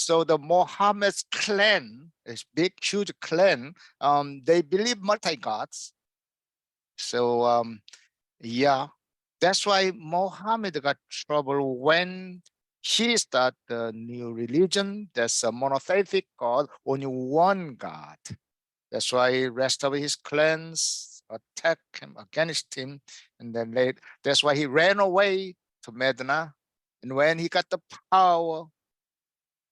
So the Mohammed's clan is big, huge clan. They believe multi-gods. So yeah, that's why Mohammed got trouble when he started the new religion. There's a monotheistic God, only one God. That's why rest of his clans attacked him against him, and then that's why he ran away to Medina. And when he got the power,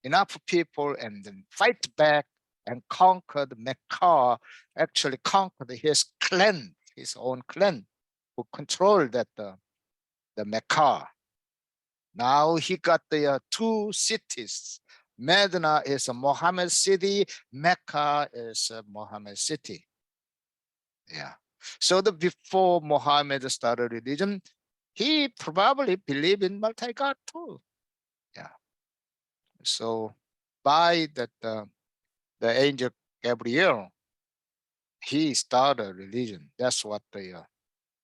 enough people, and then fight back and conquered Mecca, actually conquered his clan, his own clan, who controlled the Mecca. Now he got the two cities. Medina is a Mohammed city. Mecca is a Mohammed city. Yeah. So before Mohammed started religion, he probably believed in multi-God too. Yeah. So by that, the angel Gabriel, he started religion. That's what the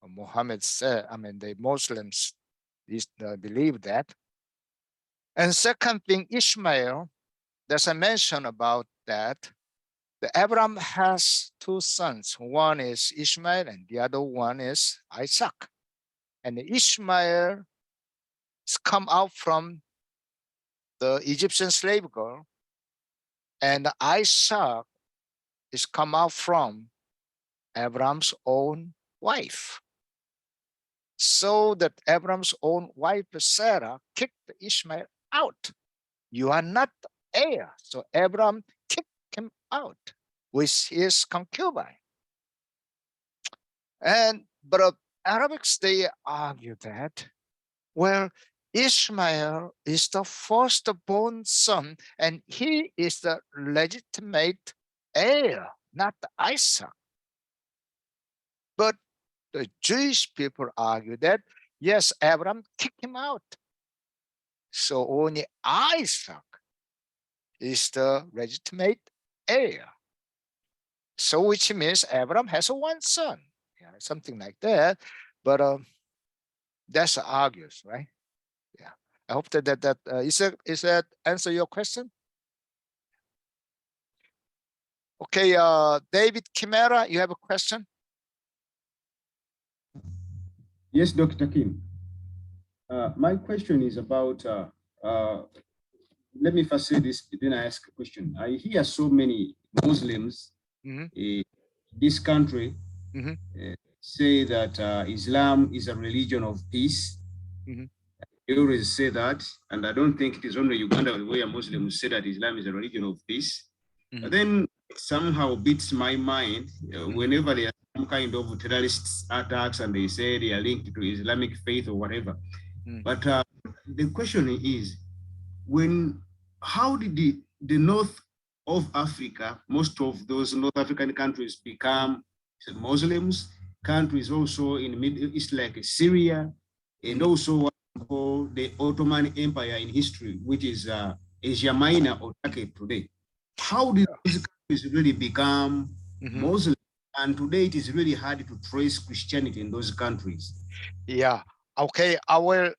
Muhammad said. I mean, the Muslims believe that. And second thing, Ishmael, there's a mention about that. The Abraham has two sons. One is Ishmael and the other one is Isaac. And Ishmael has come out from the Egyptian slave girl, and Isaac is come out from Abraham's own wife. So that Abraham's own wife Sarah kicked Ishmael out. You are not heir. So Abraham kicked him out with his concubine. But Arabics, they argue that, well, Ishmael is the firstborn son, and he is the legitimate heir, not Isaac. But the Jewish people argue that, yes, Abraham kicked him out. So only Isaac is the legitimate heir. So which means Abraham has one son, yeah, something like that. But that's argues, right? Yeah. I hope that is that answer your question? Okay, David Kimera, you have a question? Yes, Dr. Kim. My question is about, let me first say this, then I ask a question. I hear so many Muslims in this country say that Islam is a religion of peace. They always say that, and I don't think it is only Uganda where Muslims say that Islam is a religion of peace. But then somehow beats my mind whenever there are some kind of terrorist attacks and they say they are linked to Islamic faith or whatever. But the question is, how did the north of Africa, most of those North African countries become Muslims, countries also in Middle East like Syria, and also what we call the Ottoman Empire in history, which is Asia Minor or Turkey today. How did those countries really become Muslim? And today it is really hard to trace Christianity in those countries. Yeah. Okay. I will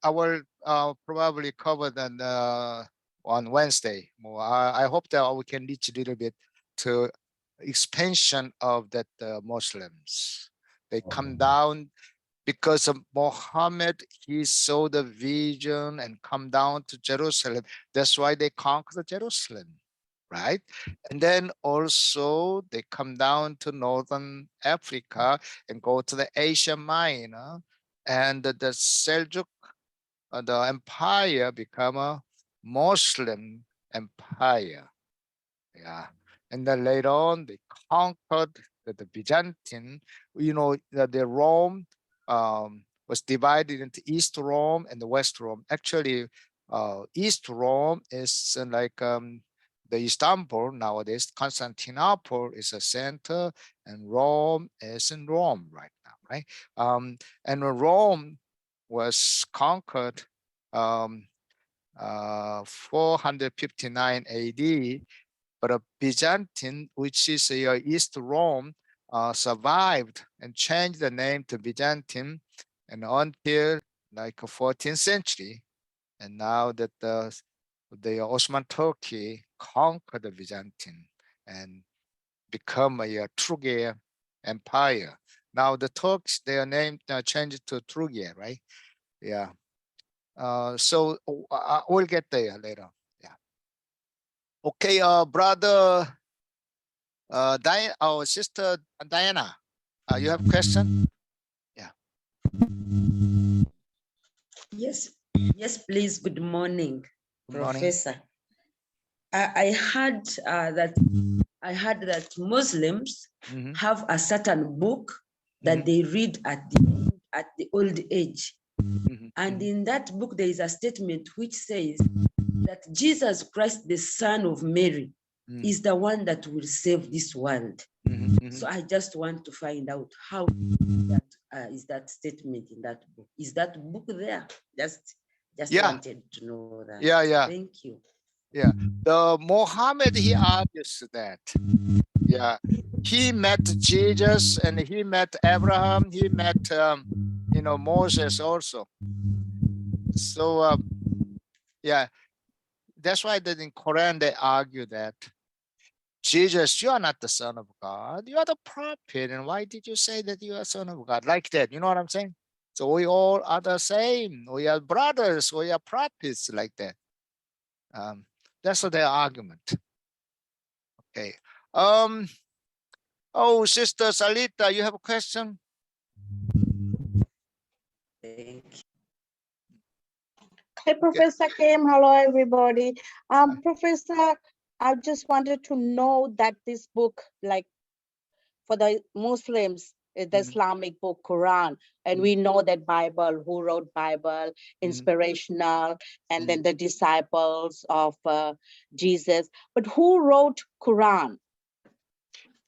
probably cover that on Wednesday. I hope that we can reach a little bit to expansion of that Muslims. They come down because of Muhammad. He saw the vision and come down to Jerusalem. That's why they conquered Jerusalem, right? And then also they come down to Northern Africa and go to the Asia Minor, and the Seljuk, the empire become a Muslim empire. Yeah. And then later on, they conquered the Byzantine. You know, the Rome was divided into East Rome and the West Rome. Actually, East Rome is like the Istanbul nowadays. Constantinople is a center, and Rome is in Rome right now, right? And when Rome was conquered 459 AD, but Byzantine, which is East Rome, survived and changed the name to Byzantine, and until like 14th century. And now that the Ottoman Turkey conquered the Byzantine and become a Trugian empire. Now the Turks, their name changed to Trugia, right? Yeah. So we'll get there later. Yeah. Okay, brother Diana, our sister Diana, you have a question? Yeah. Yes, yes, please. Good morning, Good morning. Professor. I heard that Muslims have a certain book that they read at the old age. And in that book, there is a statement which says that Jesus Christ, the Son of Mary, is the one that will save this world. So I just want to find out how is that statement in that book. Is that book there? Just wanted to know that. Yeah. Thank you. Yeah. The Muhammad, he argues that. Yeah. He met Jesus and he met Abraham. He met, Moses also. So, yeah, that's why that in Quran, they argue that Jesus, you are not the son of God. You are the prophet. And why did you say that you are son of God? Like that. You know what I'm saying? So we all are the same. We are brothers. We are prophets like that. That's their argument. Okay. Oh, Sister Salita, you have a question? Thank you. Hey, Professor Kim. Hello, everybody. Professor, I just wanted to know that this book, like for the Muslims, is the Islamic book, Quran, and we know that Bible, who wrote Bible, inspirational, and then the disciples of Jesus. But who wrote Quran?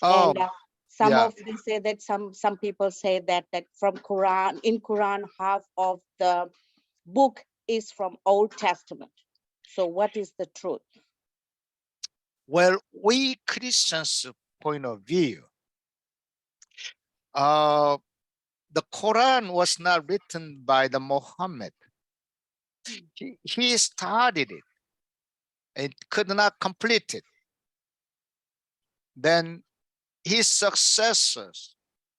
Oh, and some of them say that some people say that from Quran, in Quran, half of the book is from Old Testament. So what is the truth? Well, we Christians' point of view, the Quran was not written by the Muhammad. He started it and could not complete it. Then his successors,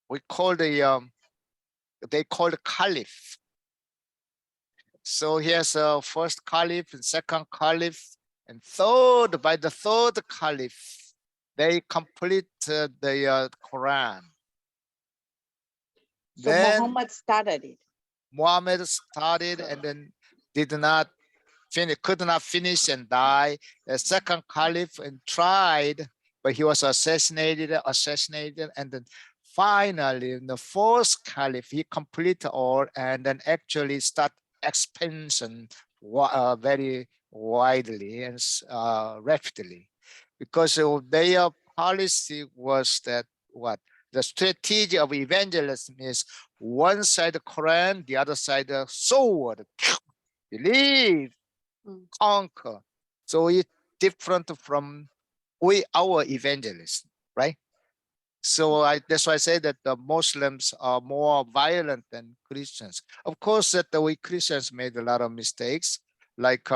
they call the caliph. So he has a first caliph and second caliph and by the third caliph, they complete the Quran. So then Muhammad started it. Muhammad started and then could not finish and die. The second caliph and tried, but he was assassinated, and then finally in the fourth caliph, he completed all and then actually start expansion very widely and rapidly, because their policy was that the strategy of evangelism is one side the Quran, the other side the sword. Believe, conquer. So it's different from our evangelism, right? So that's why I say that the Muslims are more violent than Christians. Of course, that we Christians made a lot of mistakes, like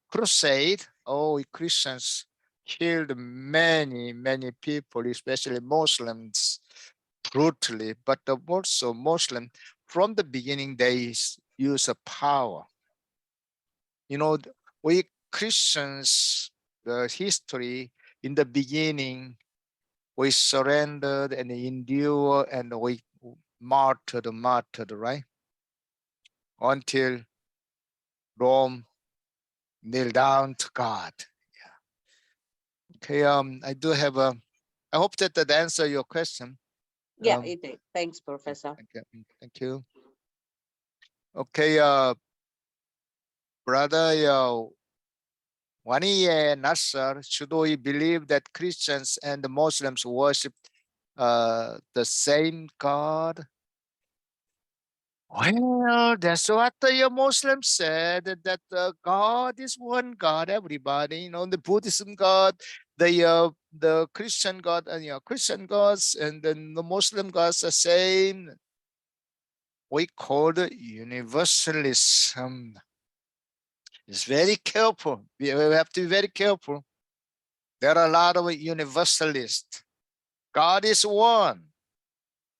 crusade. We Christians killed many people, especially Muslims, brutally. But also Muslim, from the beginning, they use a power. We Christians, the history in the beginning, we surrendered and endured and we martyred, right? Until Rome kneel down to God. Yeah. Okay. I do have I hope that answer your question. Yeah, it did. Thanks, Professor. Thank you. Okay. Brother, Wani Nasser, should we believe that Christians and Muslims worship the same God? Well, that's what the Muslims said, that God is one God, everybody, the Buddhism God, the Christian God, and Christian gods, and then the Muslim gods are same. We call it universalism. It's very careful. We have to be very careful. There are a lot of universalists. God is one.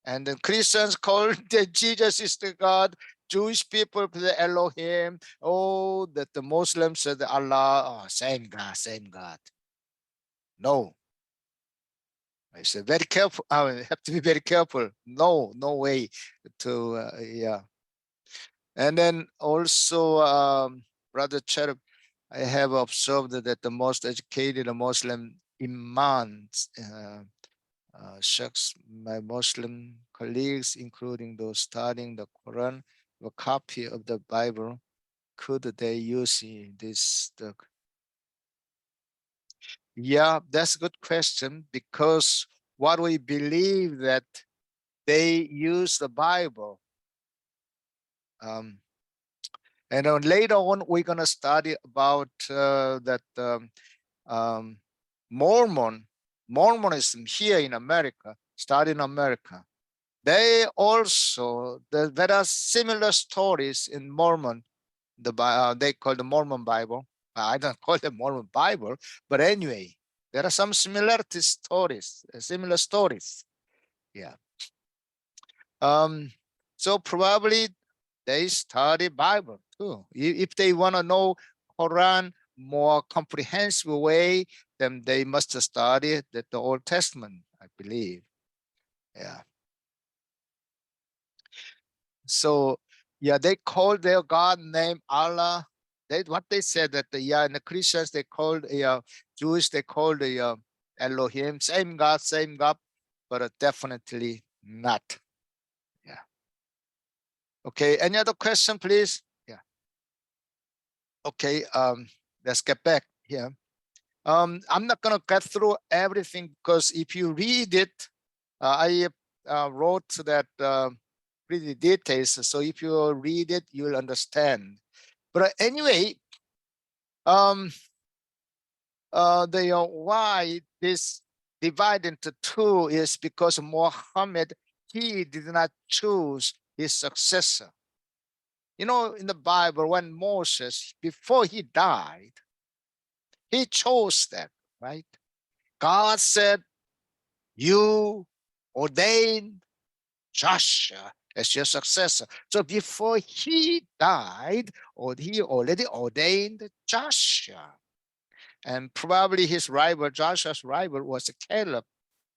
And the Christians call that Jesus is the God. Jewish people, the Elohim. Oh, that the Muslims said Allah, oh, same God, same God. No. I said, very careful. I have to be very careful. No way to, yeah. And then also, Brother Cherub, I have observed that the most educated Muslim imams, shucks, my Muslim colleagues, including those studying the Quran, a copy of the Bible. Could they use this? Yeah, that's a good question, because what we believe that they use the Bible. And then later on, we're going to study about that Mormonism here in America, started in America. They also, there are similar stories in Mormon, they call the Mormon Bible. I don't call it Mormon Bible, but anyway, there are some similarity stories, similar stories. Yeah. So probably they study Bible too. If they want to know Quran more comprehensive way, then they must study the Old Testament, I believe. Yeah. So yeah, they call their God name Allah. What they said that yeah, and the Christians they called Jewish they called the Elohim, same God, but definitely not. Yeah. Okay. Any other question, please? Yeah. Okay. Let's get back here. I'm not gonna get through everything, because if you read it, I wrote that pretty details. So if you read it, you'll understand. But anyway, why this divide into two is because Muhammad, he did not choose his successor. You know, in the Bible, when Moses, before he died, he chose that, right? God said, you ordained Joshua as your successor. So before he died, or he already ordained Joshua. And probably his rival, Joshua's rival, was Caleb,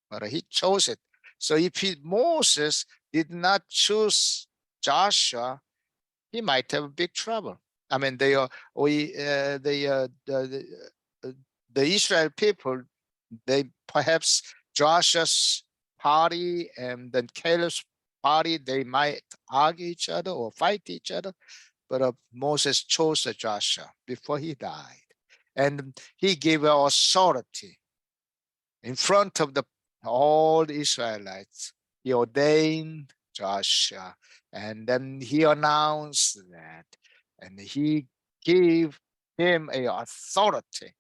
but he chose it. So if Moses did not choose Joshua, he might have big trouble. I mean, the Israel people, they perhaps Joshua's party and then Caleb's party, they might argue each other or fight each other. But Moses chose Joshua before he died. And he gave authority in front of all the Israelites. He ordained Joshua, and then he announced that, and he gave him a authority.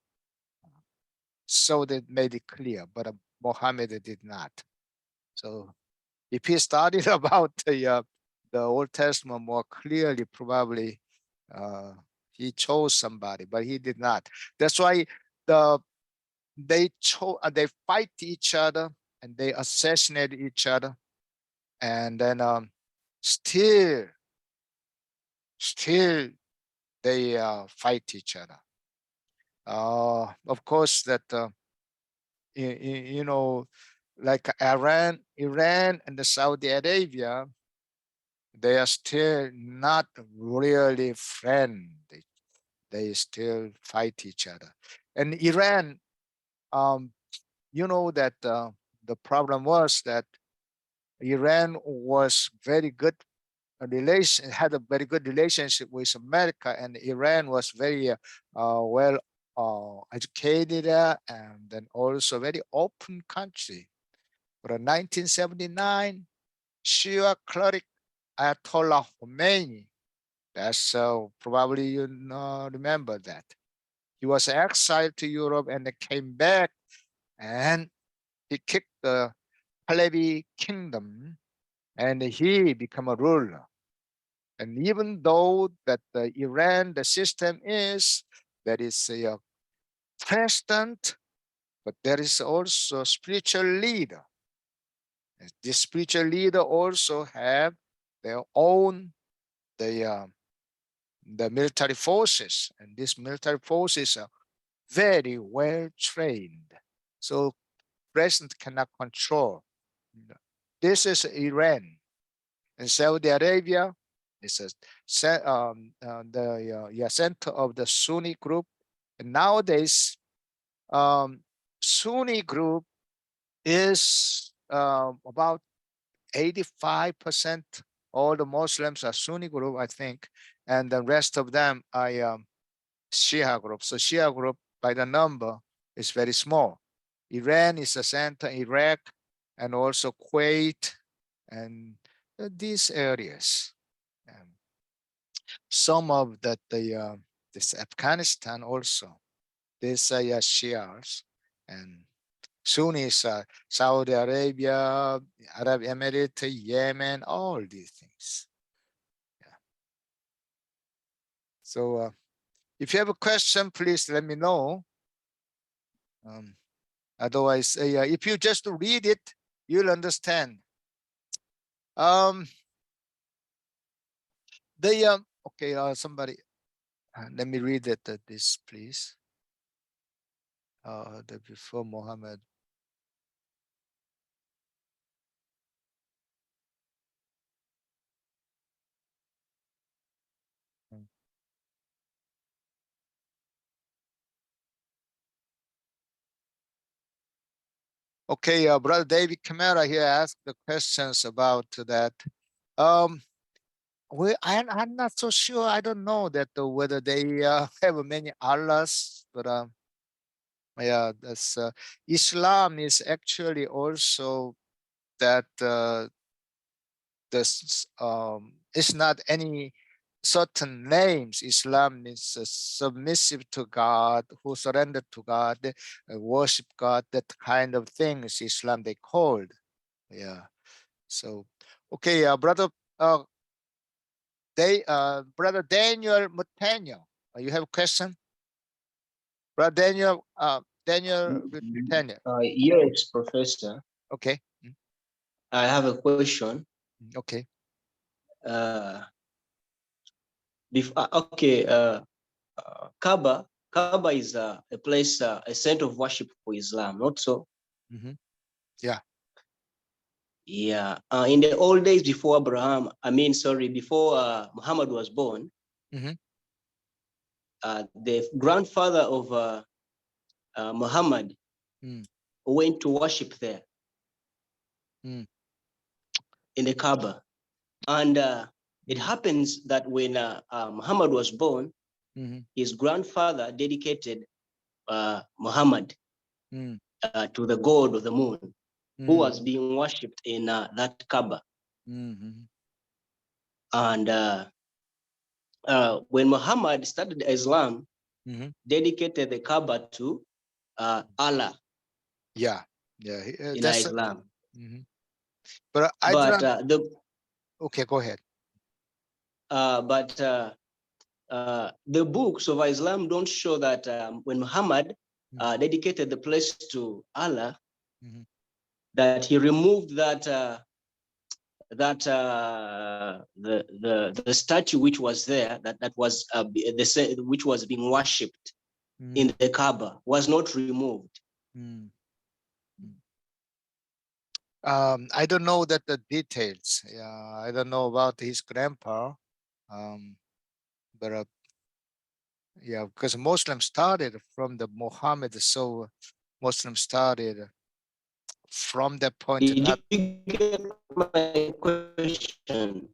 So that made it clear, but Muhammad did not. So if he studied about the Old Testament more clearly, probably he chose somebody, but he did not. That's why they fight each other and they assassinate each other, and then still they fight each other. Of course, that you know, like Iran and the Saudi Arabia, they are still not really friends. They still fight each other. And Iran, you know that the problem was that Iran was very good had a very good relationship with America, and Iran was very well educated and then also very open country. But in 1979, Shia cleric Ayatollah Khomeini, that's probably you remember that. He was exiled to Europe and then came back, and he kicked the Pahlavi kingdom and he became a ruler. And even though that the Iran, the system is, there is a president, but there is also a spiritual leader. And this spiritual leader also have their own the military forces, and these military forces are very well trained. So president cannot control. This is Iran. And Saudi Arabia is the center of the Sunni group. And nowadays, Sunni group is about 85%. All the Muslims are Sunni group, I think, and the rest of them are Shia group. So Shia group, by the number, is very small. Iran is the center, Iraq, and also Kuwait, and these areas. Some of this Afghanistan also, these are Shias, and Sunnis, Saudi Arabia, Arab Emirates, Yemen, all these things. Yeah. So if you have a question, please let me know. Otherwise, if you just read it, you'll understand. Okay, somebody, let me read it. This, please. The before Muhammad. Okay, Brother David Camara here asked the questions about that. I'm not so sure. I don't know that whether they have many Allahs, but yeah, that's Islam is actually also that this it's not any certain names. Islam is submissive to God, who surrendered to God, worship God, that kind of things Islam they called. Yeah. So okay, brother brother Daniel Mutenyo, you have a question? Brother Daniel Mutenyo. Yes, Professor. Okay. I have a question. Okay. Kaaba is a place, a center of worship for Islam, not so? Yeah. Yeah. In the old days before before Muhammad was born, the grandfather of Muhammad went to worship there in the Kaaba. And it happens that when Muhammad was born, his grandfather dedicated Muhammad to the god of the moon, who was being worshipped in that Kaaba. And when Muhammad started Islam, dedicated the Kaaba to Allah. Yeah. In that's Islam. But okay, go ahead. But the books of Islam don't show that when Muhammad dedicated the place to Allah, that he removed the statue which was there, which was being worshipped in the Kaaba, was not removed. I don't know that the details. Yeah, I don't know about his grandpa. But yeah, because Muslims started from the Muhammad, so Muslims started from that point. Did you get my question?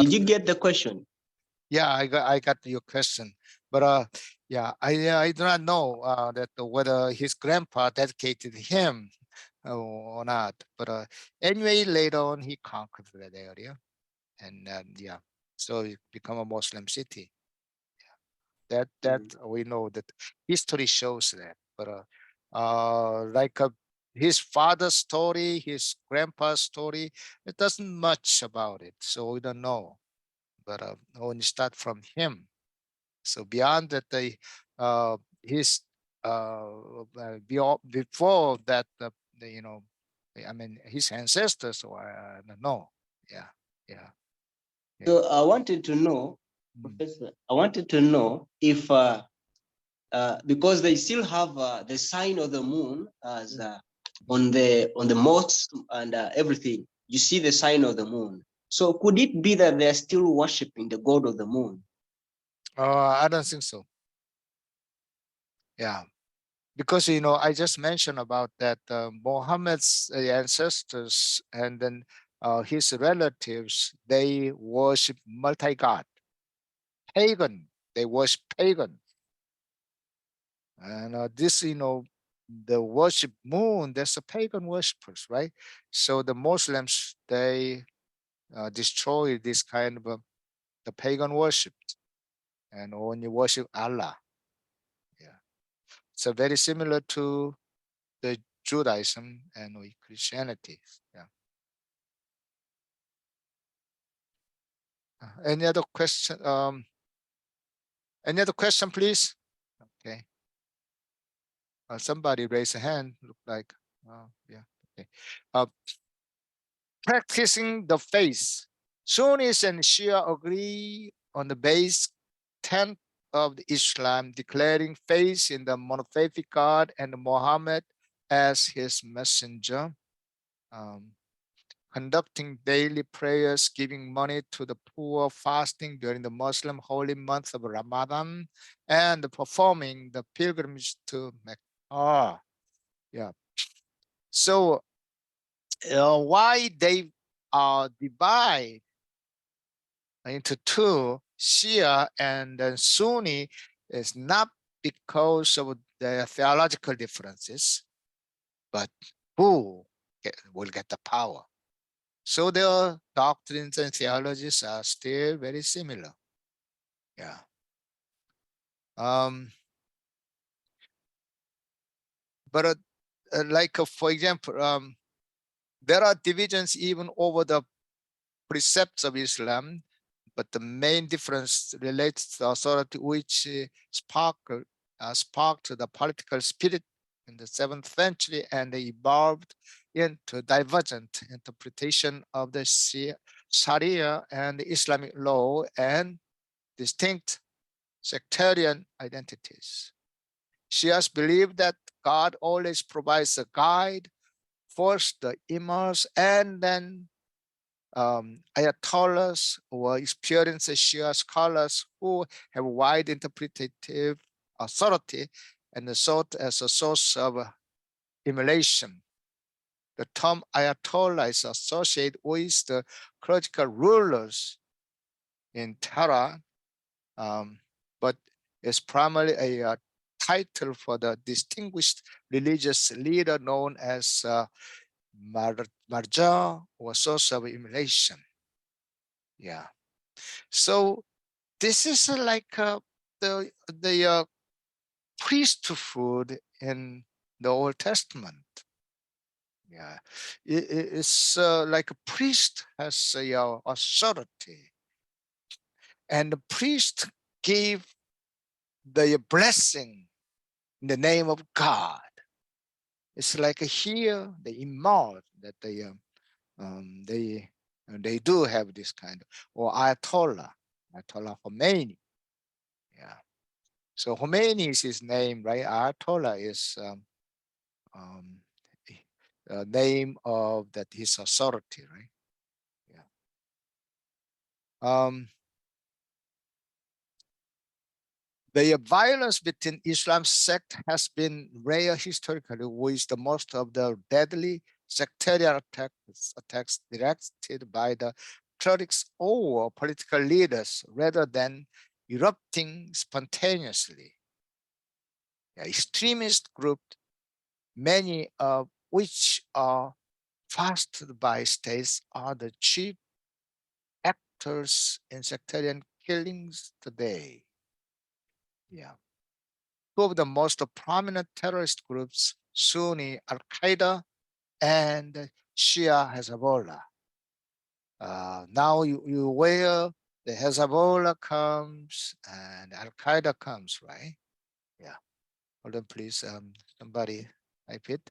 Did you get the question? Yeah, I got your question, but yeah, I do not know that whether his grandpa dedicated him or not. But anyway, later on he conquered that area, and yeah, so it become a Muslim city. Yeah. That we know that history shows that. But like his father's story, his grandpa's story, it doesn't much about it. So we don't know. But when you start from him, so beyond that, his before that, I mean, his ancestors, or I don't know. Yeah. So I wanted to know, Professor, I wanted to know if, because they still have the sign of the moon as on the mosque and everything, you see the sign of the moon. So could it be that they're still worshiping the god of the moon? I don't think so. Yeah, because I just mentioned about that Muhammad's ancestors and then his relatives, they worship multi-god, pagan. They worship pagan, and this the worship moon. That's a pagan worshippers, right? So the Muslims, they destroy this kind of the pagan worship and only worship Allah. Yeah, so very similar to the Judaism and Christianity. Yeah. Any other question? Any other question, please? Okay. Somebody raise a hand. Look like, yeah. Okay. Practicing the faith. Sunnis and Shia agree on the base tenet of the Islam, declaring faith in the monotheistic God and Muhammad as his messenger. Conducting daily prayers, giving money to the poor, fasting during the Muslim holy month of Ramadan, and performing the pilgrimage to Mecca. Yeah. So why they divide into two, Shia and Sunni, is not because of their theological differences, but who will get the power. So their doctrines and theologies are still very similar. Yeah. But for example, there are divisions even over the precepts of Islam, but the main difference relates to authority, which sparked the political spirit in the 7th century and evolved into divergent interpretation of the Sharia and Islamic law and distinct sectarian identities. Shias believe that God always provides a guide, first the imams, and then ayatollahs or experienced Shia scholars who have wide interpretative authority and sought as a source of emulation. The term ayatollah is associated with the clerical rulers in Tehran, but is primarily a title for the distinguished religious leader known as marja, or source of emulation. Yeah. So this is like the priesthood in the Old Testament. Yeah, it's like a priest has authority, and the priest gave the blessing in the name of God. It's like here the imam that they do have this kind of, or Ayatollah Khomeini. Yeah. So Khomeini is his name, right? Ayatollah is name of that his authority, right? Yeah. The violence between Islam sect has been rare historically, with the most of the deadly sectarian attacks directed by the clerics or political leaders rather than erupting spontaneously. Extremist groups, many of which are fasted by states, are the chief actors in sectarian killings today. Yeah. Two of the most prominent terrorist groups, Sunni Al-Qaeda and Shia Hezbollah. Now you where the Hezbollah comes and Al Qaeda comes, right? Yeah. Hold on, please. Somebody type it.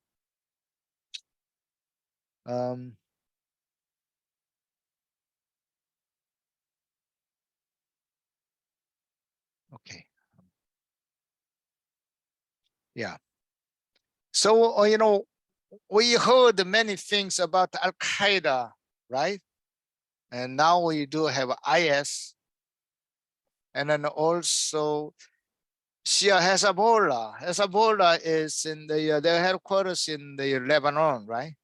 Okay. Yeah. So you know, we heard many things about Al Qaeda, right? And now we do have IS, and then also Shia Hezbollah. Hezbollah is in the their headquarters in the Lebanon, right?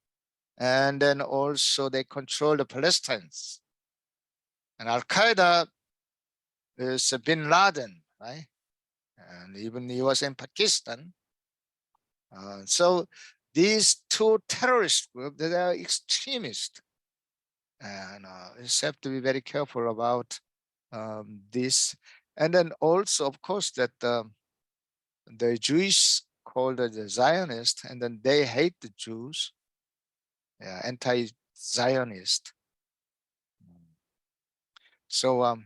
And then also they control the Palestinians. And Al Qaeda is Bin Laden, right? And even he was in Pakistan. So these two terrorist groups, they are extremists, and you have to be very careful about this. And then also, of course, that the Jewish called the Zionist, and then they hate the Jews, anti-Zionist. So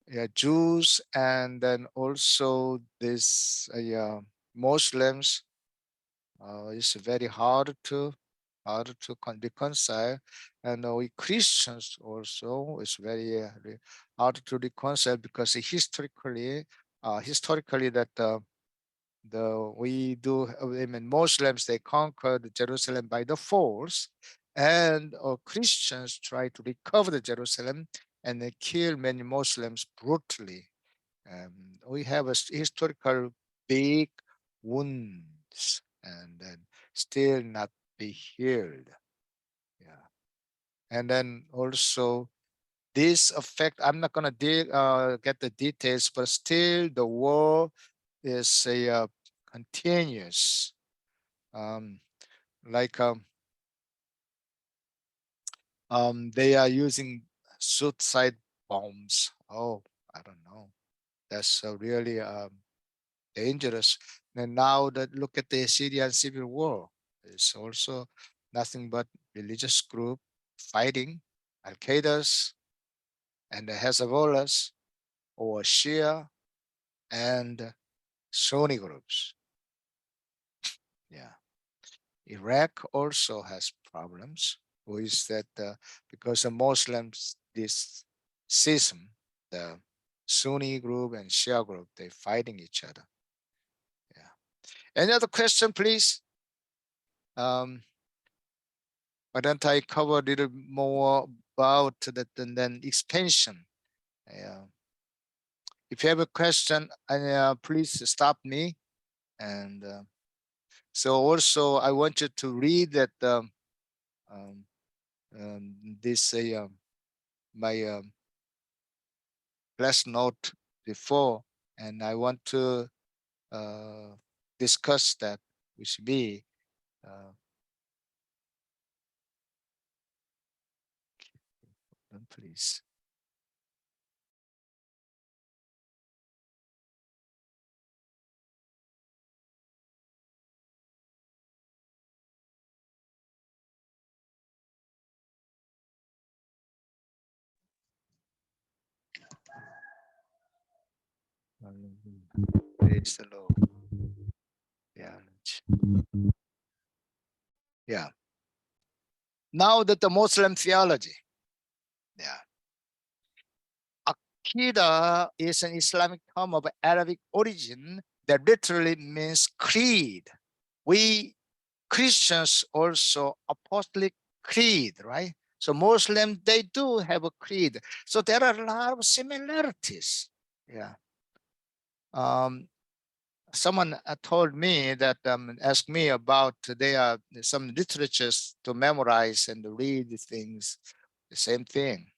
yeah, Jews, and then also this Muslims. It's very hard to reconcile, and we Christians also it's very hard to reconcile, because historically that we do, I mean, Muslims, they conquered Jerusalem by the force, and Christians try to recover the Jerusalem, and they kill many Muslims brutally. We have a historical big wounds, and then still not be healed. Yeah. And then also this effect, I'm not gonna get the details, but still the war is a continuous. Like they are using suicide bombs. Oh, I don't know. That's really dangerous. And now that look at the Syrian civil war, it's also nothing but religious group fighting Al Qaeda's and the Hezbollah's, or Shia and Sunni groups. Yeah. Iraq also has problems with that because the Muslims, this schism, the Sunni group and Shia group, they're fighting each other. Yeah. Any other question, please? Why don't I cover a little more about that, and then expansion? Yeah. If you have a question, please stop me. And so also I want you to read that this my class note before, and I want to discuss that with me. Please. Praise the Lord. Yeah. Yeah. Now that the Muslim theology. Yeah. Aqidah is an Islamic term of Arabic origin that literally means creed. We Christians also apostolic creed, right? So Muslims, they do have a creed. So there are a lot of similarities. Yeah. Someone told me that asked me about there are some literatures to memorize and read things, the same thing.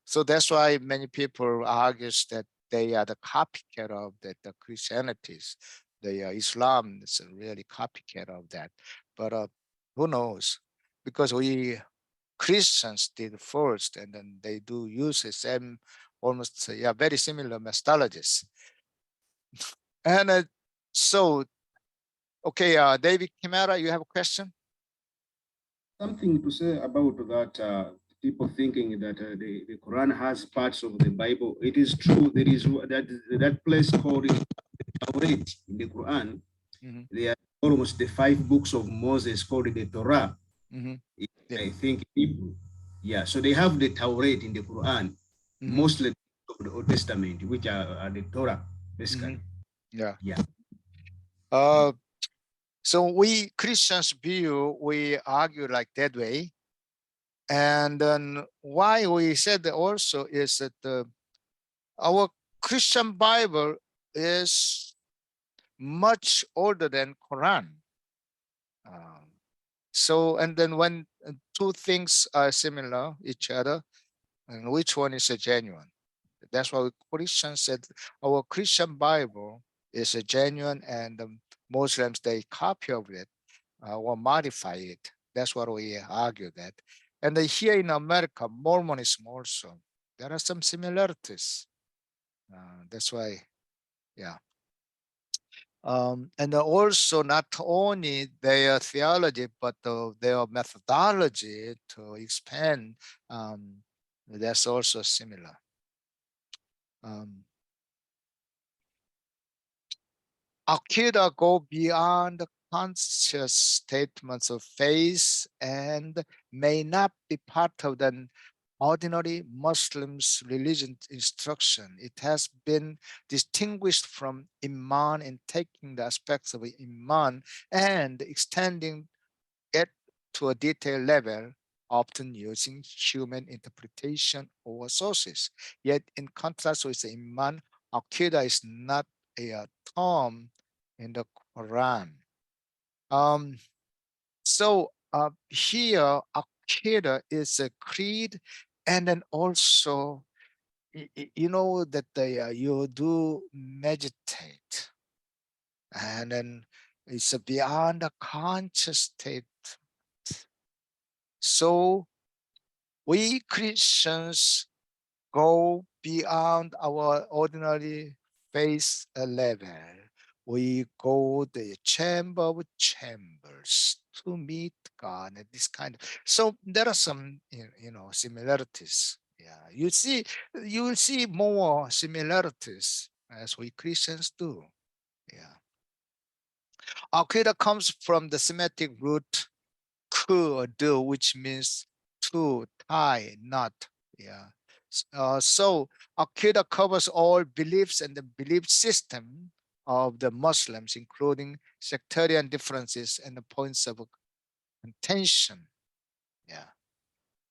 So that's why many people argue that they are the copycat of the Christianities. The Islam is really copycat of that. But who knows? Because we Christians did first, and then they do use the same, almost very similar methodologies. And so, okay, David Kimera, you have a question? Something to say about that. People thinking that the Quran has parts of the Bible. It is true. There is that place called Tawrat in the Quran. There are almost the 5 books of Moses called the Torah. I think Hebrew. Yeah, so they have the Tawrat in the Quran, mostly of the Old Testament, which are the Torah, basically. Yeah. Yeah. So we Christians view, we argue like that way. And then why we said also is that our Christian Bible is much older than Quran. So, and then when two things are similar each other, and which one is a genuine? That's why Christians said our Christian Bible is a genuine, and the Muslims, they copy of it or modify it. That's what we argue that. And here in America, Mormonism also, there are some similarities. That's why, yeah. And also not only their theology, but their methodology to expand, that's also similar. Akida go beyond conscious statements of faith and may not be part of the ordinary Muslims' religion instruction. It has been distinguished from Iman in taking the aspects of Iman and extending it to a detailed level, often using human interpretation or sources. Yet, in contrast with Iman, Aqidah is not a term in the Quran. So here, Aqidah is a creed, and then also, you know that you do meditate, and then it's beyond a conscious state. So we Christians go beyond our ordinary faith level. We go the chamber of chambers to meet God and this kind of. So there are some, similarities. Yeah, you will see more similarities as we Christians do. Yeah, Aqidah comes from the Semitic root ku or do, which means to tie, knot. Yeah. So Aqidah covers all beliefs and the belief system of the Muslims, including sectarian differences and the points of contention. Yeah.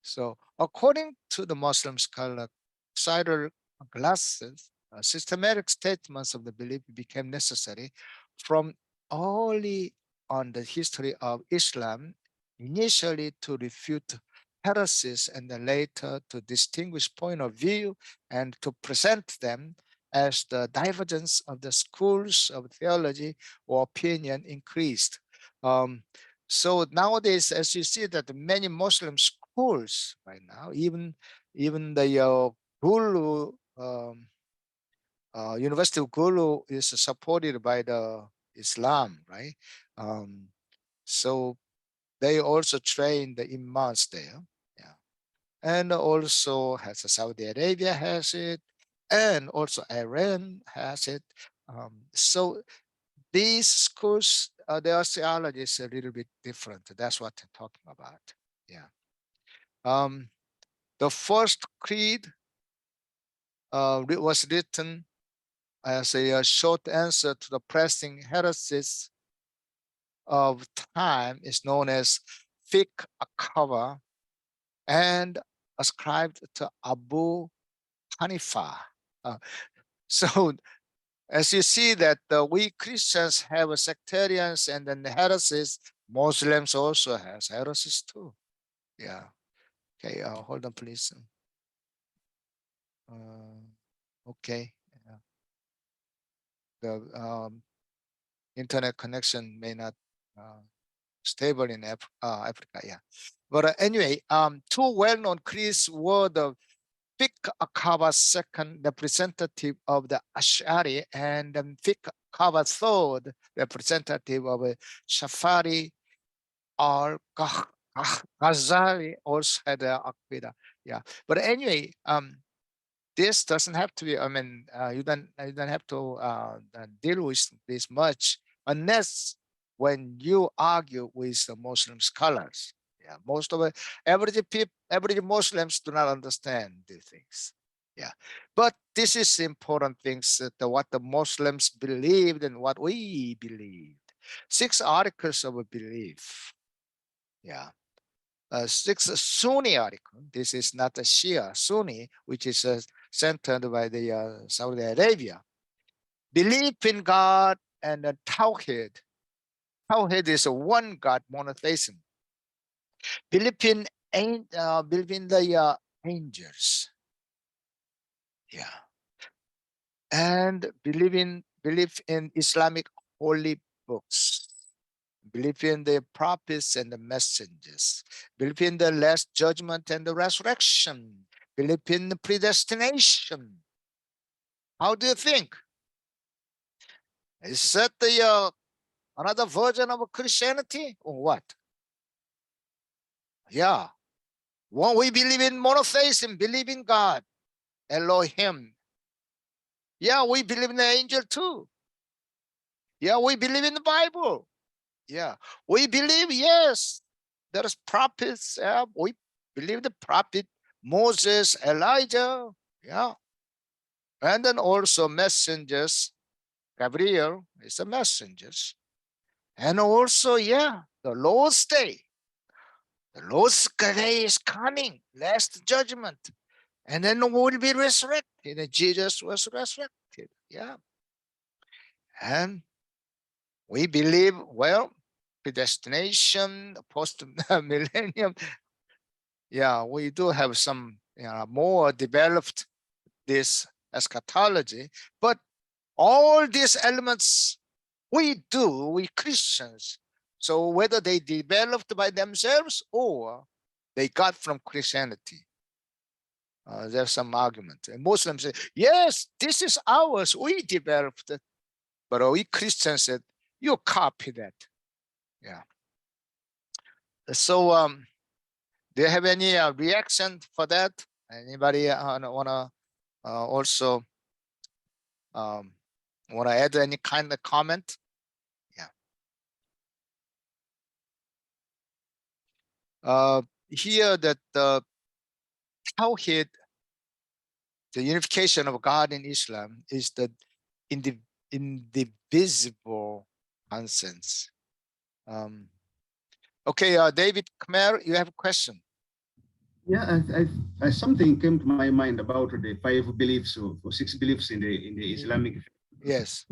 So according to the Muslim scholar Cyril Glasses, systematic statements of the belief became necessary from early on the history of Islam, initially to refute heresies and then later to distinguish point of view and to present them as the divergence of the schools of theology or opinion increased. So nowadays, as you see that many Muslim schools right now, even the Gulu, University of Gulu is supported by the Islam, right? So they also train the imams there, yeah, and also has Saudi Arabia has it, and also Iran has it. So these schools, their theology is a little bit different. That's what I'm talking about. Yeah. The first creed was written as a short answer to the pressing heresies of time, is known as Fiqh Akaba and ascribed to Abu Hanifa. So as you see that we Christians have sectarians and then the heresies, Muslims also has heresies too. Yeah. Okay, hold on, please. Okay. Yeah. The internet connection may not stable in Africa. Yeah. But anyway, two well-known creeds were the Fiqh Akaba's second representative of the Ash'ari and Fiqh Akaba's third representative of Shafari al Ghazali also had Aqidah. Yeah, but anyway, this doesn't have to be. I mean, you don't have to deal with this much unless when you argue with the Muslim scholars. Yeah, most of it, average Muslims do not understand these things. Yeah, but this is important things that what the Muslims believed and what we believed. 6 articles of belief. Yeah. 6 Sunni article. This is not a Shia, Sunni, which is centered by the Saudi Arabia. Belief in God and Tawhid. Tawhid is a one God monotheism. Belief in the angels. Yeah. And belief in Islamic holy books. Believe in the prophets and the messengers. Believe in the last judgment and the resurrection. Believe in the predestination. How do you think? Is that the another version of Christianity or what? Yeah. Well, we believe in monotheism, believe in God, Elohim. Yeah, we believe in the angel too. Yeah, we believe in the Bible. Yeah, we believe, yes, there's prophets. Yeah, we believe the prophet Moses, Elijah. Yeah. And then also messengers. Gabriel is a messenger. And also, yeah, the Lord's day. The Lord's day is coming, last judgment. And then we'll be resurrected. And Jesus was resurrected. Yeah. And we believe, well, predestination, post-millennium. Yeah, we do have some more developed this eschatology, but all these elements we Christians. So whether they developed by themselves or they got from Christianity, there's some argument. And Muslims say, yes, this is ours, we developed it. But we Christians said, you copy that. Yeah. So do you have any reaction for that? Anybody want to also want to add any kind of comment? Yeah. Here that the Tawhid, the unification of God in Islam, is the indivisible conscience. Okay, David Khmer, you have a question. Yeah, something came to my mind about the 5 beliefs or 6 beliefs in the Islamic. Yes.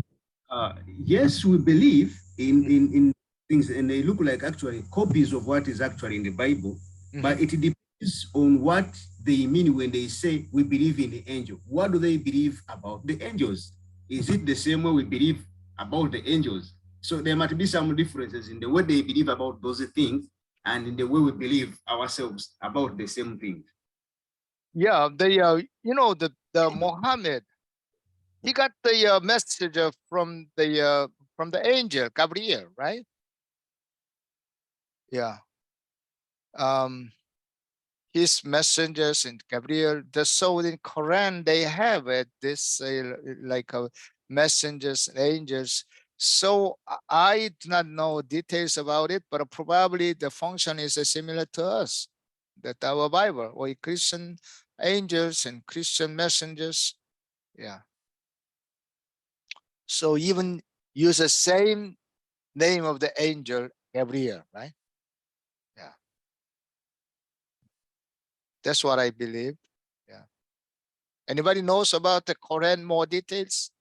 Yes, we believe in things, and they look like actually copies of what is actually in the Bible, but it depends on what they mean when they say we believe in the angel. What do they believe about the angels? Is it the same way we believe about the angels? So there might be some differences in the way they believe about those things and in the way we believe ourselves about the same thing. Yeah, the Muhammad, he got the message from the angel Gabriel, right? Yeah. His messengers and Gabriel, the so in Quran they have it, this like messengers and angels. So I do not know details about it, but probably the function is similar to us, that our Bible, or Christian angels and Christian messengers. Yeah. So even use the same name of the angel Gabriel, right? Yeah. That's what I believe. Yeah. Anybody knows about the Quran more details?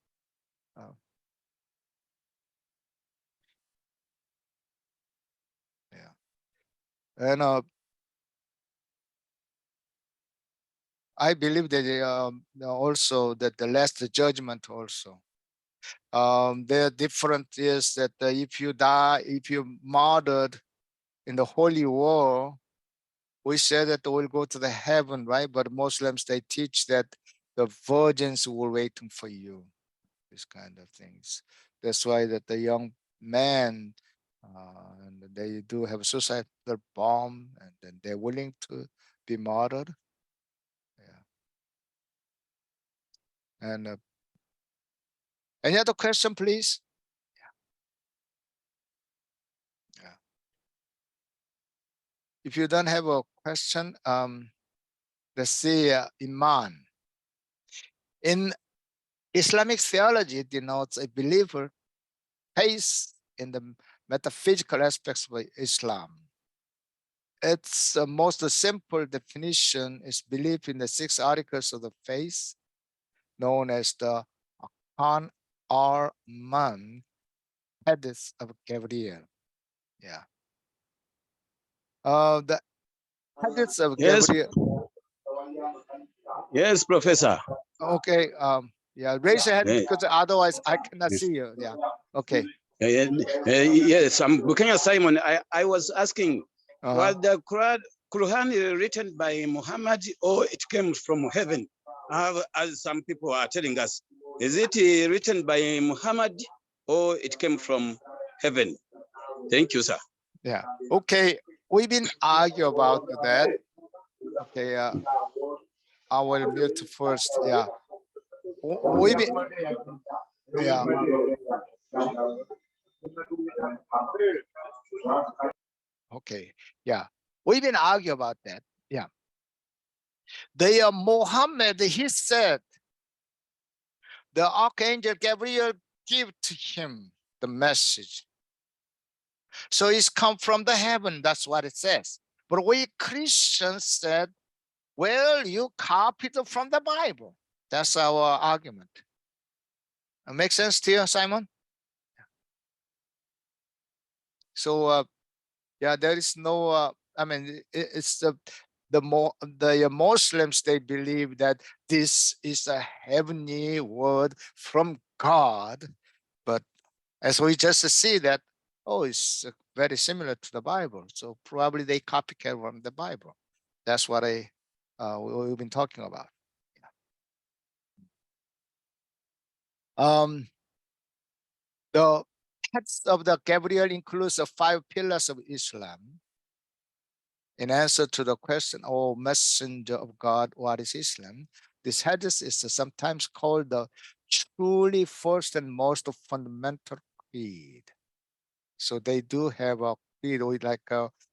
Yeah. And I believe that also that the last judgment also. There are different is that if you die, if you martyred in the holy war, we say that we'll go to the heaven, right? But Muslims, they teach that the virgins were waiting for you. These kind of things. That's why that the young man and they do have suicidal bomb, and then they're willing to be martyred. Yeah. And any other question, please? Yeah. If you don't have a question, let's see, Iman. In Islamic theology, it denotes a believer faith in the metaphysical aspects of Islam. Its most simple definition is belief in the 6 articles of the faith, known as the Arkan Ar-Man Hadith of Gabriel. Yeah. The Hadith of Yes. Gabriel. Yes, Professor. Okay. Yeah. Raise your hand Yeah. because otherwise I cannot Yes. see you. Yeah. Okay. Yes, I'm Bukenya Simon. I was asking, Uh-huh. was the Quran written by Muhammad or it came from heaven? As some people are telling us, is it written by Muhammad or it came from heaven? Thank you, sir. Yeah. Okay. We've been arguing about that. Okay. I will mute first. Yeah. We've been, yeah. Okay. Yeah. We've been arguing about that. Yeah. The Muhammad, he said, the archangel Gabriel gave to him the message. So it's come from the heaven. That's what it says. But we Christians said, well, you copied it from the Bible. That's our argument. Make sense to you, Simon? So yeah, there is no. I mean, it's the Muslims. They believe that this is a heavenly word from God, but as we just see that, oh, it's very similar to the Bible. So probably they copycat from the Bible. That's what we've been talking about. Yeah. The text of the Gabriel includes the 5 pillars of Islam. In answer to the question, "Oh, messenger of God, what is Islam?" This hadith is sometimes called the truly first and most fundamental creed. So they do have a creed, like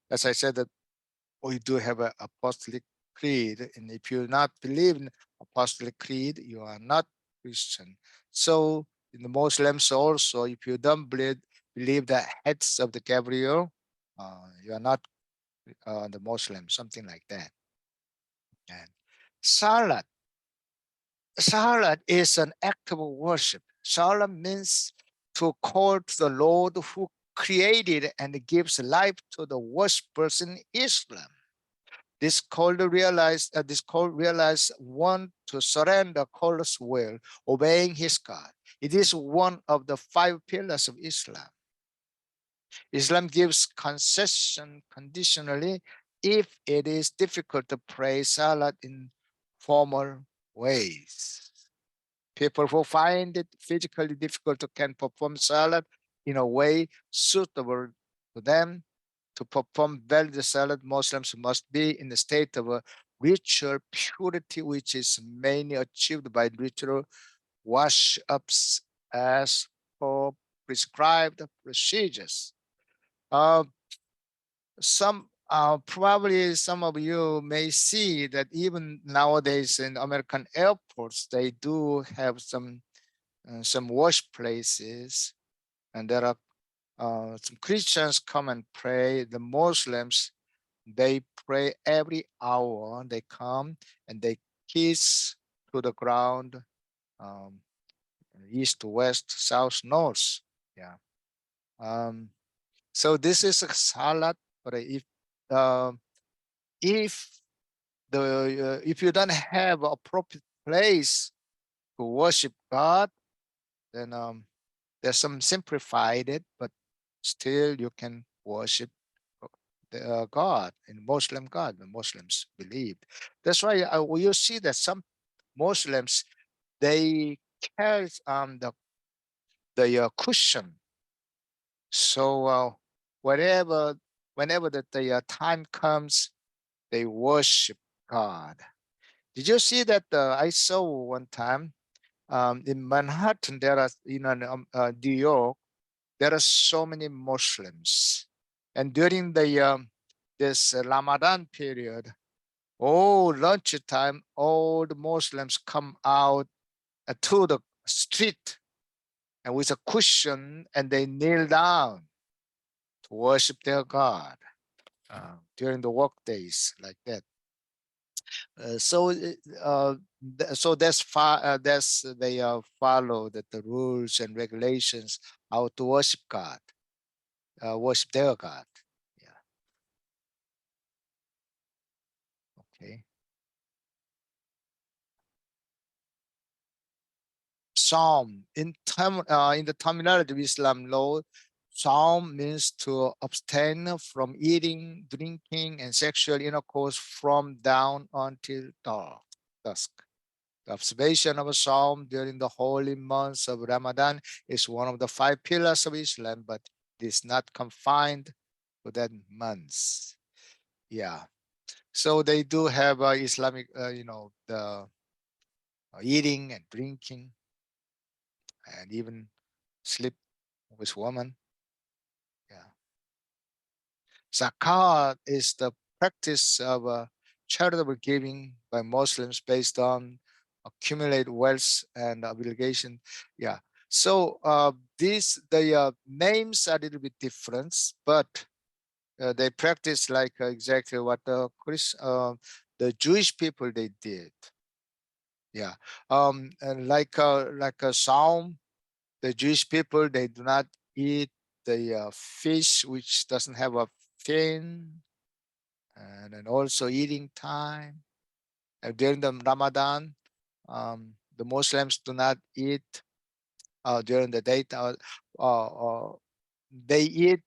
as I said, that we do have an apostolic creed, and if you not believe in apostolic creed, you are not Christian. So in the Muslims also, if you don't believe the heads of the Gabriel, you are not the Muslim, something like that. And Salat. Salat is an act of worship. Salat means to call to the Lord who created and gives life to the worshippers in Islam. This call realize one to surrender Allah's will, obeying his God. It is one of the 5 pillars of Islam. Islam gives concession conditionally if it is difficult to pray Salat in formal ways. People who find it physically difficult can perform Salat in a way suitable to them. To perform valid Salat, Muslims must be in the state of a ritual purity, which is mainly achieved by ritual wash-ups as per prescribed procedures. Probably some of you may see that even nowadays in American airports, they do have some wash places, and there are some Christians come and pray. The Muslims, they pray every hour. They come and they kiss to the ground, east to west, south, north. Yeah. So this is a salat, but if you don't have a appropriate place to worship God, then there's some simplified it, but still you can worship the God, in Muslim God, the Muslims believe. That's why you see that some Muslims, they carry the cushion. So whenever the time comes, they worship God. Did you see that? I saw one time in Manhattan, there are, New York, there are so many Muslims. And during the this Ramadan period, lunchtime, all the Muslims come out to the street and with a cushion, and they kneel down to worship their God during the work days like that. So they follow the rules and regulations how to worship God, worship their God. Yeah. Okay. Psalm in the terminology of Islam law, Psalm means to abstain from eating, drinking, and sexual intercourse from dawn until dusk. The observation of a psalm during the holy months of Ramadan is one of the 5 pillars of Islam, but it is not confined to that months. Yeah. So they do have Islamic, the eating and drinking, and even sleep with women. Yeah. Zakat is the practice of charitable giving by Muslims based on accumulated wealth and obligation. Yeah. So the names are a little bit different, but they practice like exactly what the Jewish people they did. Yeah. And like a psalm, the Jewish people they do not eat the fish which doesn't have a fin, and then also eating time. During the Ramadan, the Muslims do not eat during the daytime. They eat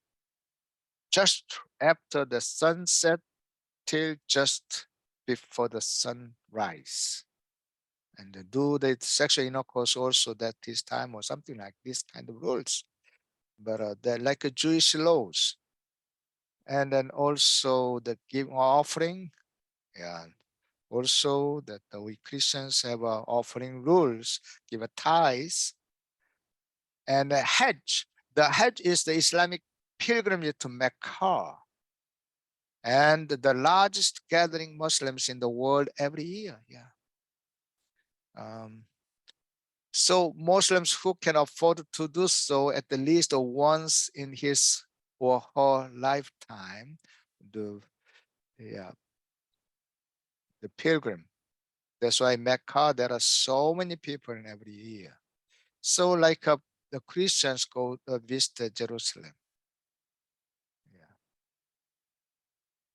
just after the sunset till just before the sunrise. And they do the sexual intercourse also that this time or something like this kind of rules. But they're like a Jewish laws. And then also the giving offering. Yeah. Also that we Christians have offering rules, give a tithes. And the Hajj. The Hajj is the Islamic pilgrimage to Mecca, and the largest gathering Muslims in the world every year. Yeah. So Muslims who can afford to do so at the least once in his or her lifetime, the pilgrim. That's why Mecca, there are so many people in every year. So like the Christians go visit Jerusalem. Yeah.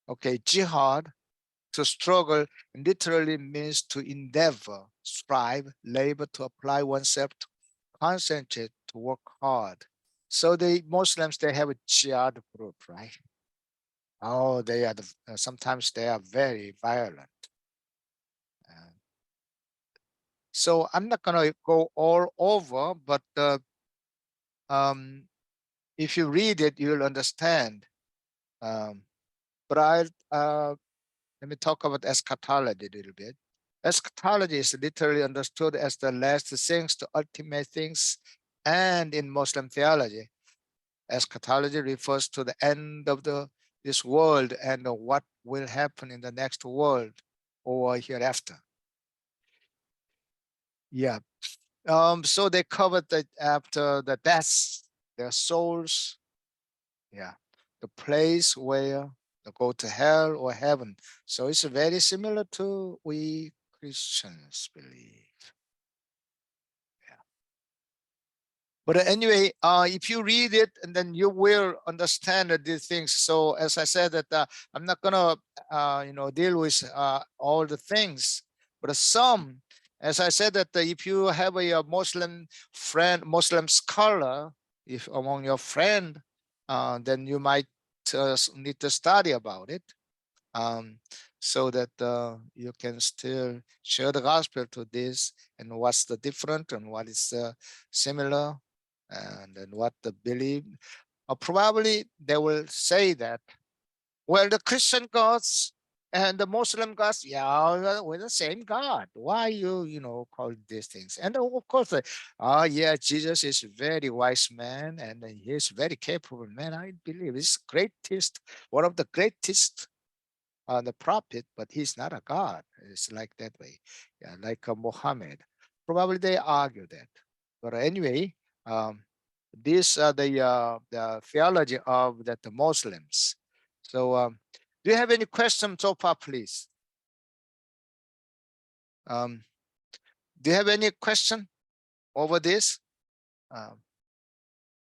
Okay, jihad, to struggle, literally means to endeavor, strive, labor, to apply oneself, to concentrate, to work hard. So the Muslims, they have a jihad group, right? Oh, they are sometimes they are very violent. So I'm not gonna go all over, but if you read it, you'll understand. But let me talk about eschatology a little bit. Eschatology is literally understood as the last things, the ultimate things, and in Muslim theology, eschatology refers to the end of this world and what will happen in the next world or hereafter. Yeah. So they covered that after the death, their souls, yeah, the place where they go to hell or heaven. So it's very similar to we Christians believe. Yeah. But anyway, if you read it, and then you will understand these things. So as I said, that I'm not gonna, deal with all the things, but some, as I said, that if you have a Muslim friend, Muslim scholar, if among your friend, then you might need to study about it, so that you can still share the gospel to this, and what's the different and what is similar, and then what the belief. probably they will say that, well, the Christian gods and the Muslim gods, yeah, we're the same God. Why you call these things? And of course, yeah, Jesus is a very wise man and he's very capable man. I believe he's greatest, one of the greatest the prophet, but he's not a God. It's like that way. Yeah, like Muhammad. Probably they argue that. But anyway, these are the theology of the Muslims. So do you have any questions so far, please? Do you have any question over this?